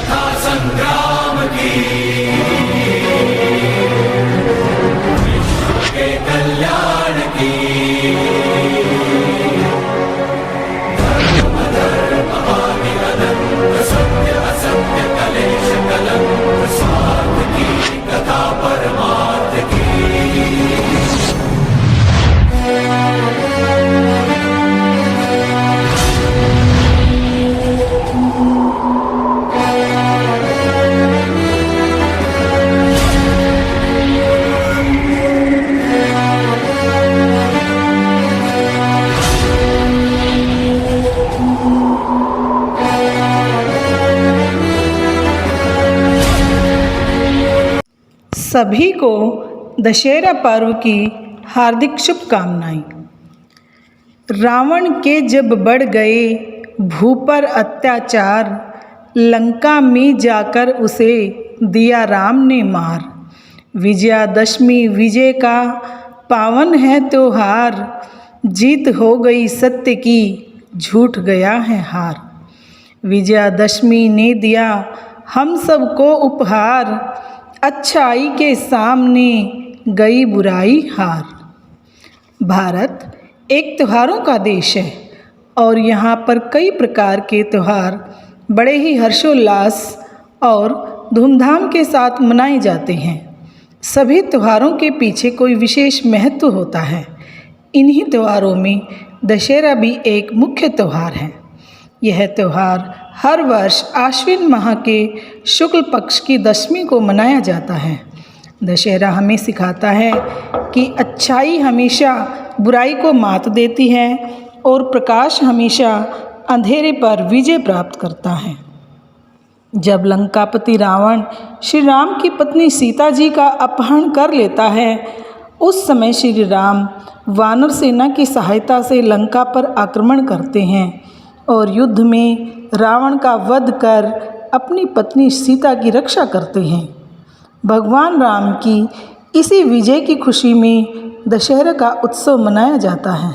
कथा संग्राम की, विश्व के कल्याण की। धर्म अधर्म आदि अनंत, सत्य असत्य कलेश कलंक, स्वार्थ की कथा परमार्थ की। सभी को दशहरा पर्व की हार्दिक शुभकामनाएं। रावण के जब बढ़ गए भू पर अत्याचार, लंका में जाकर उसे दिया राम ने मार। विजयादशमी विजय का पावन है त्योहार, जीत हो गई सत्य की, झूठ गया है हार। विजयादशमी ने दिया हम सबको उपहार, अच्छाई के सामने गई बुराई हार। भारत एक त्योहारों का देश है और यहाँ पर कई प्रकार के त्यौहार बड़े ही हर्षोल्लास और धूमधाम के साथ मनाए जाते हैं। सभी त्योहारों के पीछे कोई विशेष महत्व होता है। इन्हीं त्योहारों में दशहरा भी एक मुख्य त्यौहार है। यह त्यौहार हर वर्ष आश्विन माह के शुक्ल पक्ष की दशमी को मनाया जाता है। दशहरा हमें सिखाता है कि अच्छाई हमेशा बुराई को मात देती है और प्रकाश हमेशा अंधेरे पर विजय प्राप्त करता है। जब लंकापति रावण श्री राम की पत्नी सीता जी का अपहरण कर लेता है, उस समय श्री राम वानर सेना की सहायता से लंका पर आक्रमण करते हैं और युद्ध में रावण का वध कर अपनी पत्नी सीता की रक्षा करते हैं। भगवान राम की इसी विजय की खुशी में दशहरा का उत्सव मनाया जाता है।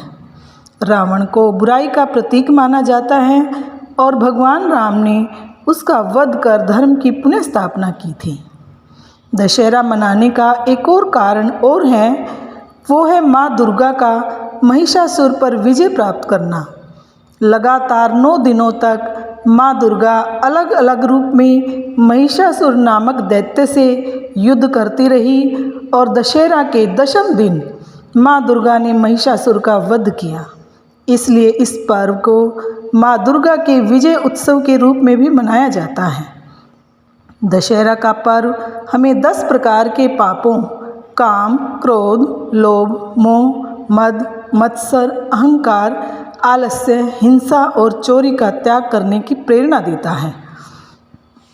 रावण को बुराई का प्रतीक माना जाता है और भगवान राम ने उसका वध कर धर्म की पुनः स्थापना की थी। दशहरा मनाने का एक और कारण और है, वो है माँ दुर्गा का महिषासुर पर विजय प्राप्त करना। लगातार 9 दिनों तक माँ दुर्गा अलग अलग रूप में महिषासुर नामक दैत्य से युद्ध करती रही और दशहरा के 10वें दिन माँ दुर्गा ने महिषासुर का वध किया। इसलिए इस पर्व को माँ दुर्गा के विजय उत्सव के रूप में भी मनाया जाता है। दशहरा का पर्व हमें 10 प्रकार के पापों काम, क्रोध, लोभ, मोह, मद, मत्सर, अहंकार, आलस्य, हिंसा और चोरी का त्याग करने की प्रेरणा देता है।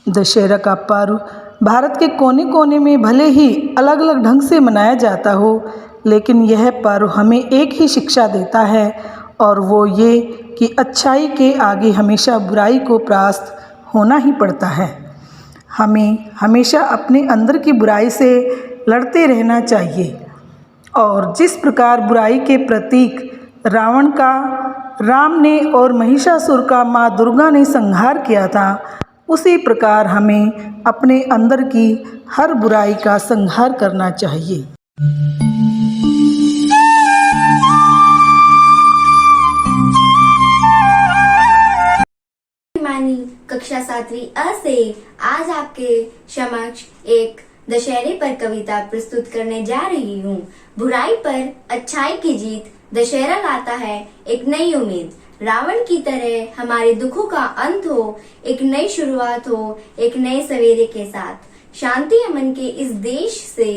दशहरा का पर्व भारत के कोने कोने में भले ही अलग अलग ढंग से मनाया जाता हो, लेकिन यह पर्व हमें एक ही शिक्षा देता है और वो ये कि अच्छाई के आगे हमेशा बुराई को परास्त होना ही पड़ता है। हमें हमेशा अपने अंदर की बुराई से लड़ते रहना चाहिए और जिस प्रकार बुराई के प्रतीक रावण का राम ने और महिषासुर का माँ दुर्गा ने संहार किया था, उसी प्रकार हमें अपने अंदर की हर बुराई का संहार करना चाहिए। कक्षा 7वीं अ से आज आपके समक्ष एक दशहरे पर कविता प्रस्तुत करने जा रही हूँ। बुराई पर अच्छाई की जीत, दशहरा लाता है एक नई उम्मीद। रावण की तरह हमारे दुखों का अंत हो, एक नई शुरुआत हो, एक नए सवेरे के साथ। शांति अमन के इस देश से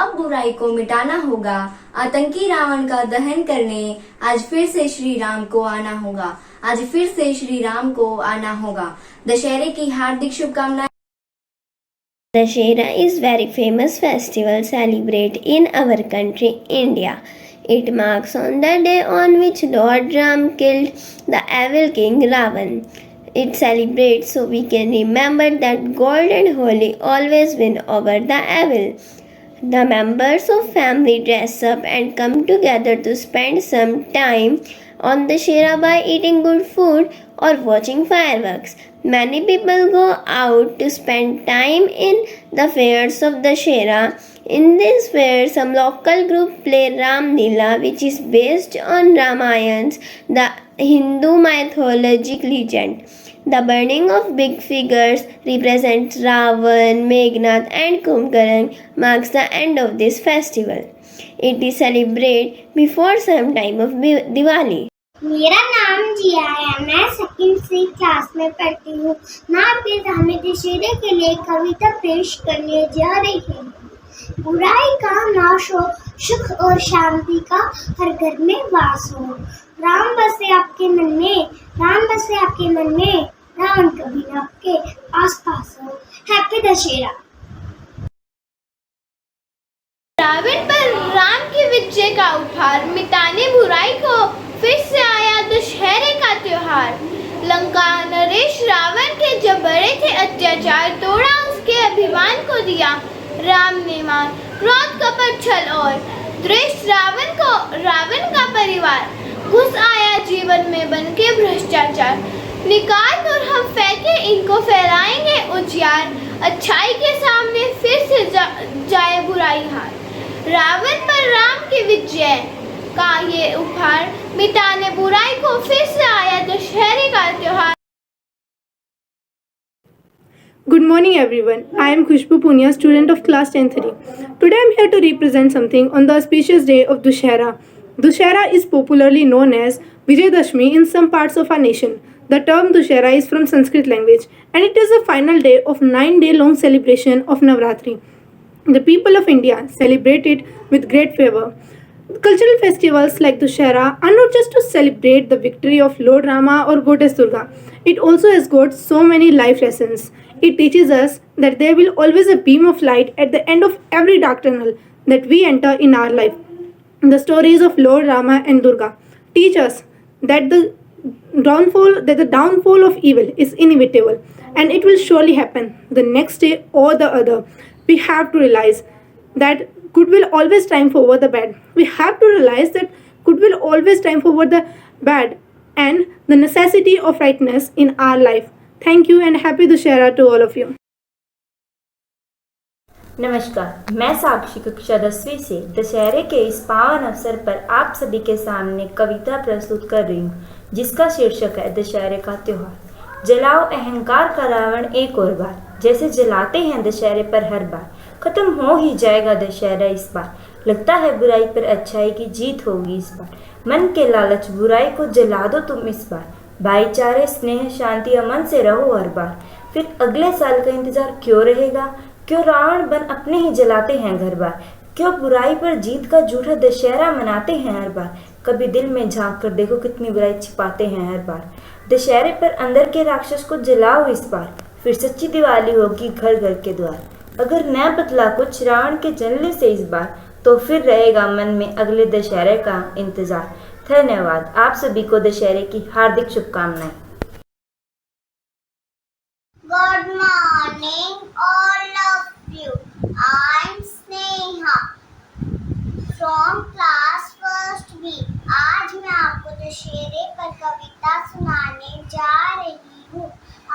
अब बुराई को मिटाना होगा। आतंकी रावण का दहन करने आज फिर से श्री राम को आना होगा। आज फिर से श्री राम को आना होगा। दशहरे की हार्दिक शुभकामनाएं। Dashera is very famous festival celebrated in our country, India. It marks on the day on which Lord Ram killed the evil king Ravan. It celebrates so we can remember that God and holy always win over the evil. The members of family dress up and come together to spend some time on Dussehra by eating good food or watching fireworks. Many people go out to spend time in the fairs of Dussehra. In this fair, some local group play Ram Leela, which is based on Ramayan's, the Hindu mythologic legend. The burning of big figures represents Ravan, Meghnad and Kumbhakarna marks the end of this festival. It is celebrated before some time of Diwali. मेरा नाम जिया है। मैं second सी class में पढ़ती हूँ। मैं आपके सामने दशहरे के लिए कविता पेश करने जा रही हूँ। बुराई का नाश हो, सुख और शांति का हर घर में वास हो। राम बसे आपके मन में, राम बसे आपके मन में, रावण कभी न आपके आस पास हो। हैप्पी दशहरा। रावण पर राम की विजय का उपहार, मिटाने बुराई को फिर से आया दशहरे का त्योहार। लंका नरेश रावण के जब बड़े थे अत्याचार, तोड़ा उसके अभिमान को दिया राम ने मान। क्रोध कपट छल और द्वेष रावण का परिवार, घुस आया जीवन में बन के भ्रष्टाचार। निकाल कर हम फेंके इनको, फैलाएंगे उजियार, अच्छाई के सामने फिर से जाए बुराई हार। रावण पर राम की विजय का ये उपहार, मिटाने बुराई को फिर से आया दशहरे का त्योहार। Good morning everyone. I am Khushbu Punia, student of class 10-3. Today I am here to represent something on the auspicious day of Dussehra. Dussehra is popularly known as Vijayadashmi in some parts of our nation. The term Dussehra is from Sanskrit language and it is the final day of 9-day long celebration of Navratri. The people of India celebrate it with great fervor. Cultural festivals like Dussehra are not just to celebrate the victory of Lord Rama or Goddess Durga. It also has got so many life lessons. It teaches us that there will always a beam of light at the end of every dark tunnel that we enter in our life. The stories of Lord Rama and Durga teach us that the downfall of evil is inevitable and it will surely happen the next day or the other. We have to realize that good will always triumph over the bad. We have to realize that good will always triumph over the bad and the necessity of rightness in our life. Thank you and happy Dussehra to all of you. नमस्कार, मैं साक्षी कक्षा 10वीं से दशहरे के इस पावन अवसर पर आप सभी के सामने कविता प्रस्तुत कर रही हूँ, जिसका शीर्षक है दशहरे का त्योहार। जलाओ अहंकार का रावण एक और बार, जैसे जलाते हैं दशहरे पर हर बार। खत्म हो ही जाएगा दशहरा इस बार, लगता है बुराई पर अच्छाई की जीत होगी इस बार। मन के लालच बुराई को जला दो तुम इस बार, भाईचारे स्नेह शांति अमन से रहो हर बार। फिर अगले साल का इंतजार क्यों रहेगा, क्यों रावण बन अपने ही जलाते हैं घर बार, क्यों बुराई पर जीत का झूठा दशहरा मनाते हैं हर बार। कभी दिल में झांक कर देखो कितनी बुराई छिपाते हैं हर बार। दशहरे पर अंदर के राक्षस को जलाओ इस बार, फिर सच्ची दिवाली होगी घर घर के द्वार। अगर न बदला कुछ रावण के जलने से इस बार, तो फिर रहेगा मन में अगले दशहरे का इंतजार। धन्यवाद। आप सभी को दशहरे की हार्दिक शुभकामनाएं। Good morning all of you. I'm Sneha from class 1st B. आज मैं आपको दशहरे पर कविता सुनाने जा रही हूँ।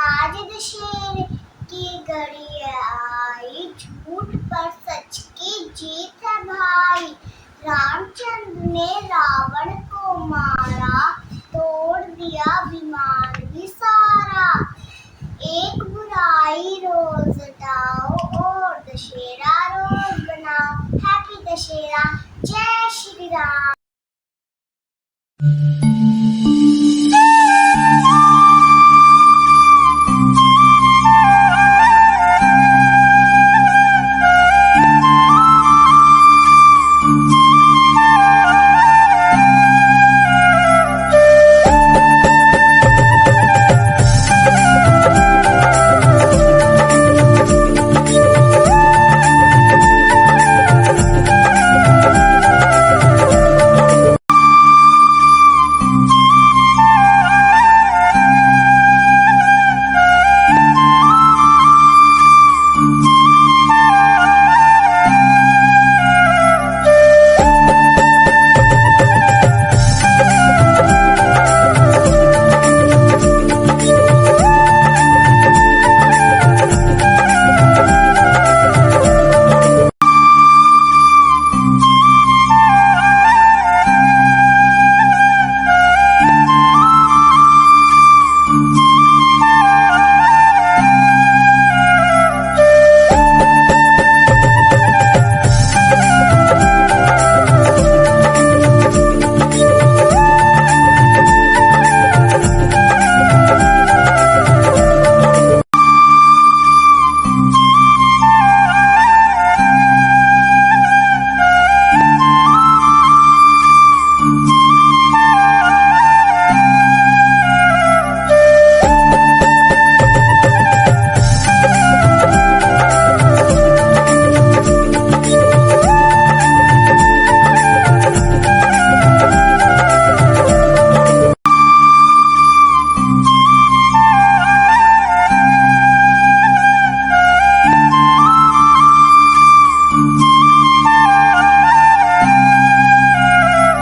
आज दशहरे की घड़ी आई, झूठ पर सच की जीत है भाई। रामचंद्र ने रावण को मारा, तोड़ दिया विमान भी सारा। एक बुराई रोज हटाओ और दशहरा रोज बनाओ। हैप्पी दशहरा, जय श्री राम।